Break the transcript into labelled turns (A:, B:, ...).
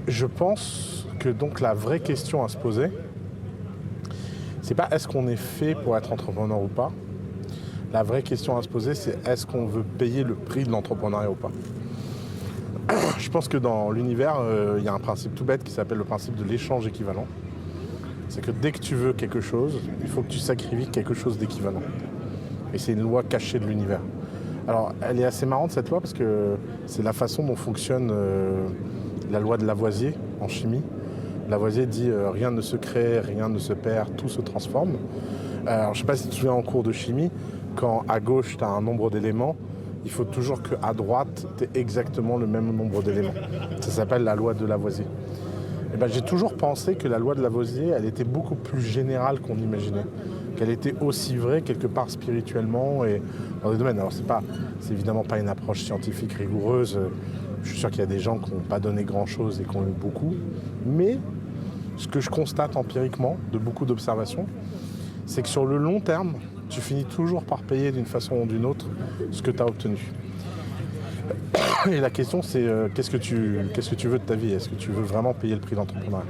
A: Je pense que donc la vraie question à se poser, c'est pas est-ce qu'on est fait pour être entrepreneur ou pas. La vraie question à se poser, c'est est-ce qu'on veut payer le prix de l'entrepreneuriat ou pas. Je pense que dans l'univers, il y a un principe tout bête qui s'appelle le principe de l'échange équivalent. C'est que dès que tu veux quelque chose, il faut que tu sacrifies quelque chose d'équivalent. Et c'est une loi cachée de l'univers. Alors, elle est assez marrante cette loi parce que c'est la façon dont fonctionne la loi de Lavoisier en chimie. Lavoisier dit rien ne se crée, rien ne se perd, tout se transforme. Alors, je ne sais pas si tu te souviens en cours de chimie, quand à gauche tu as un nombre d'éléments, il faut toujours qu'à droite tu aies exactement le même nombre d'éléments. Ça s'appelle la loi de Lavoisier. Et ben, j'ai toujours pensé que la loi de Lavoisier, elle était beaucoup plus générale qu'on imaginait. Qu'elle était aussi vraie quelque part spirituellement et dans des domaines. Alors c'est évidemment pas une approche scientifique rigoureuse. Je suis sûr qu'il y a des gens qui n'ont pas donné grand-chose et qui ont eu beaucoup. Mais ce que je constate empiriquement de beaucoup d'observations, c'est que sur le long terme, tu finis toujours par payer d'une façon ou d'une autre ce que tu as obtenu. Et la question c'est qu'est-ce que tu veux de ta vie? Est-ce que tu veux vraiment payer le prix d'entrepreneuriat?